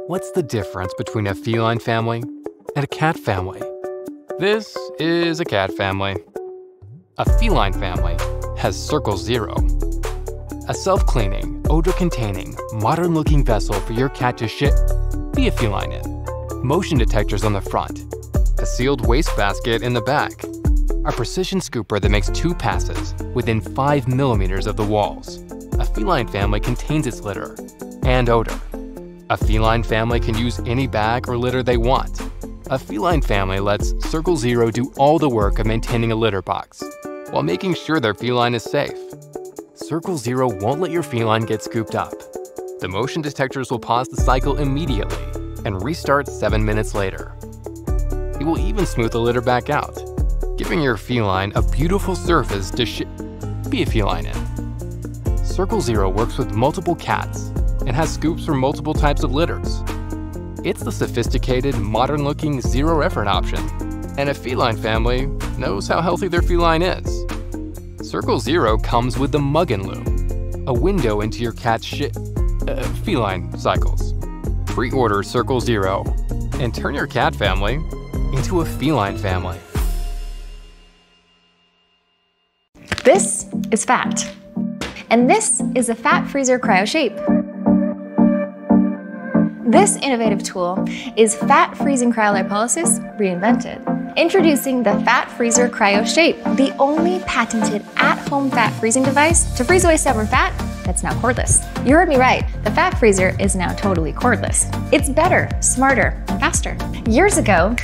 What's the difference between a feline family and a cat family? This is a cat family. A feline family has Circle Zero, a self-cleaning, odor-containing, modern-looking vessel for your cat to be a feline in. Motion detectors on the front, a sealed wastebasket in the back, a precision scooper that makes 2 passes within 5 millimeters of the walls. A feline family contains its litter and odor. A feline family can use any bag or litter they want. A feline family lets Circle Zero do all the work of maintaining a litter box while making sure their feline is safe. Circle Zero won't let your feline get scooped up. The motion detectors will pause the cycle immediately and restart 7 minutes later. It will even smooth the litter back out, giving your feline a beautiful surface to be a feline in. Circle Zero works with multiple cats and has scoops for multiple types of litters. It's the sophisticated, modern-looking, zero-effort option, and a feline family knows how healthy their feline is. Circle Zero comes with the Mug and Loo, a window into your cat's feline cycles. Pre-order Circle Zero and turn your cat family into a feline family. This is fat, and this is the Fat Freezer Cryo Shape. This innovative tool is fat freezing cryolipolysis reinvented. Introducing the Fat Freezer Cryo Shape, the only patented at-home fat freezing device to freeze away stubborn fat that's now cordless. You heard me right, the Fat Freezer is now totally cordless. It's better, smarter, and faster. Years ago,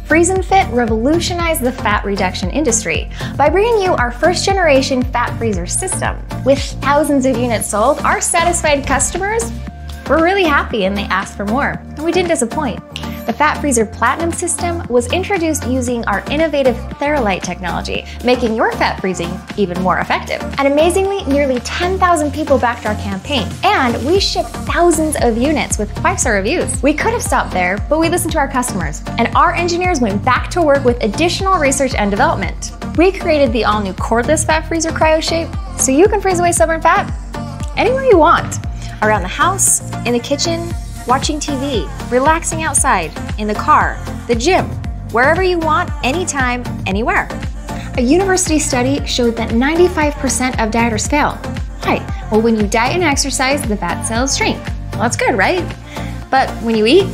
Freeze and Fit revolutionized the fat reduction industry by bringing you our first generation fat freezer system. With thousands of units sold, our satisfied customers were really happy and they asked for more, and we didn't disappoint. The Fat Freezer Platinum system was introduced using our innovative Theralite technology, making your fat freezing even more effective. And amazingly, nearly 10,000 people backed our campaign, and we shipped thousands of units with 5-star reviews. We could have stopped there, but we listened to our customers, and our engineers went back to work with additional research and development. We created the all-new cordless Fat Freezer Cryo Shape, so you can freeze away stubborn fat anywhere you want. Around the house, in the kitchen, watching TV, relaxing outside, in the car, the gym, wherever you want, anytime, anywhere. A university study showed that 95% of dieters fail. Why? Well, when you diet and exercise, the fat cells shrink. Well, that's good, right? But when you eat,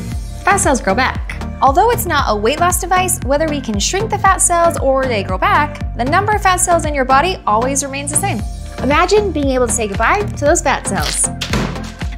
fat cells grow back. Although it's not a weight loss device, whether we can shrink the fat cells or they grow back, the number of fat cells in your body always remains the same. Imagine being able to say goodbye to those fat cells.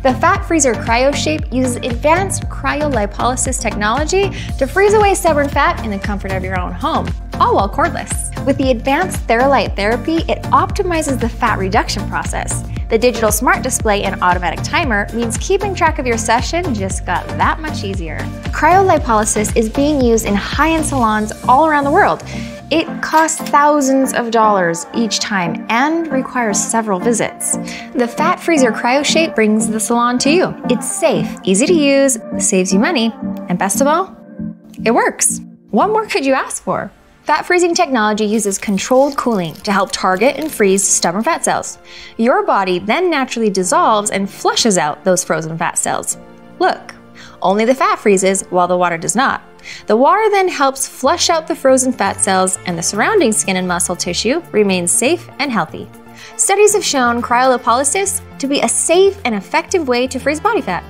The Fat Freezer Cryo Shape uses advanced cryolipolysis technology to freeze away stubborn fat in the comfort of your own home, all while cordless. With the advanced Theralite therapy, it optimizes the fat reduction process. The digital smart display and automatic timer means keeping track of your session just got that much easier. Cryolipolysis is being used in high-end salons all around the world. It costs thousands of dollars each time and requires several visits. The Fat Freezer Cryo Shape brings the salon to you. It's safe, easy to use, saves you money, and best of all, it works. What more could you ask for? Fat freezing technology uses controlled cooling to help target and freeze stubborn fat cells. Your body then naturally dissolves and flushes out those frozen fat cells. Look, only the fat freezes while the water does not. The water then helps flush out the frozen fat cells, and the surrounding skin and muscle tissue remains safe and healthy. Studies have shown cryolipolysis to be a safe and effective way to freeze body fat.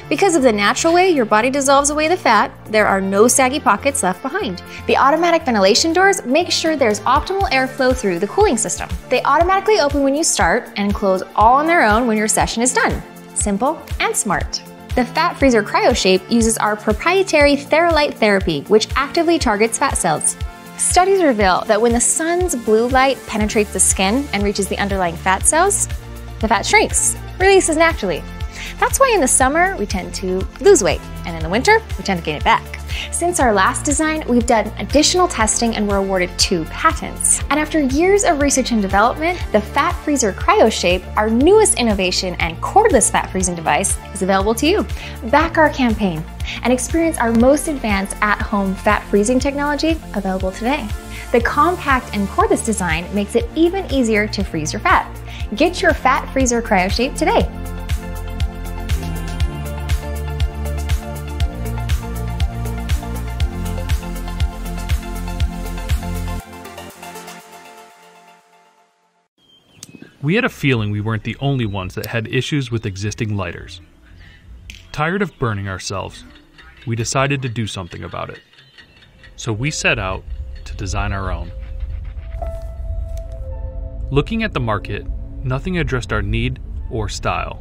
Because of the natural way your body dissolves away the fat, there are no saggy pockets left behind. The automatic ventilation doors make sure there's optimal airflow through the cooling system. They automatically open when you start and close all on their own when your session is done. Simple and smart. The Fat Freezer Cryo Shape uses our proprietary Theralite therapy, which actively targets fat cells. Studies reveal that when the sun's blue light penetrates the skin and reaches the underlying fat cells, the fat shrinks, releases naturally. That's why in the summer, we tend to lose weight, and in the winter, we tend to gain it back. Since our last design, we've done additional testing and were awarded 2 patents. And after years of research and development, the Fat Freezer Cryo Shape, our newest innovation and cordless fat freezing device, is available to you. Back our campaign and experience our most advanced at-home fat freezing technology available today. The compact and cordless design makes it even easier to freeze your fat. Get your Fat Freezer Cryo Shape today. We had a feeling we weren't the only ones that had issues with existing lighters. Tired of burning ourselves, we decided to do something about it. So we set out to design our own. Looking at the market, nothing addressed our need or style.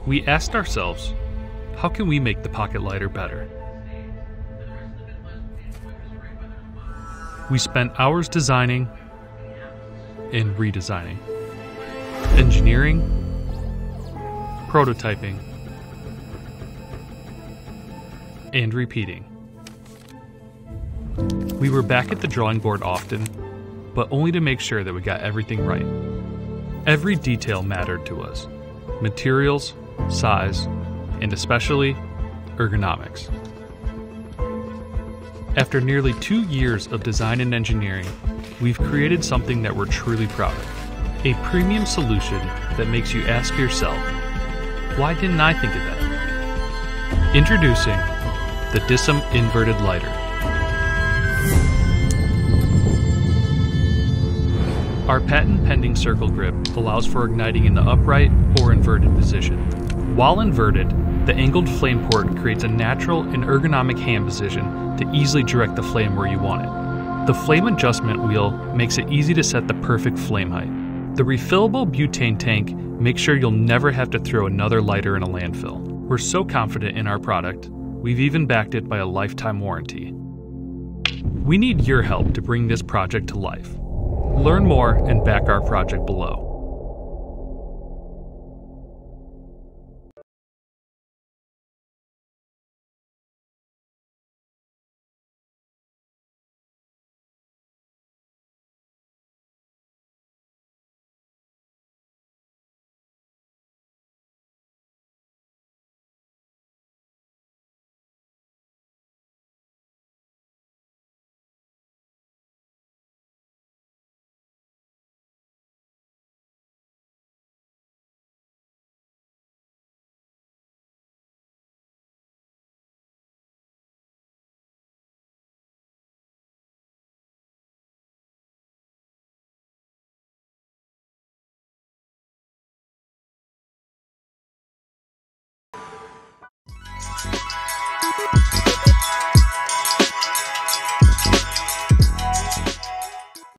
We asked ourselves, how can we make the pocket lighter better? We spent hours designing and redesigning, engineering, prototyping, and repeating. We were back at the drawing board often, but only to make sure that we got everything right. Every detail mattered to us: materials, size, and especially ergonomics. After nearly 2 years of design and engineering, we've created something that we're truly proud of. A premium solution that makes you ask yourself, why didn't I think of that? Introducing the DISSIM inverted lighter. Our patent-pending circle grip allows for igniting in the upright or inverted position. While inverted, the angled flame port creates a natural and ergonomic hand position to easily direct the flame where you want it. The flame adjustment wheel makes it easy to set the perfect flame height. The refillable butane tank makes sure you'll never have to throw another lighter in a landfill. We're so confident in our product, we've even backed it by a lifetime warranty. We need your help to bring this project to life. Learn more and back our project below.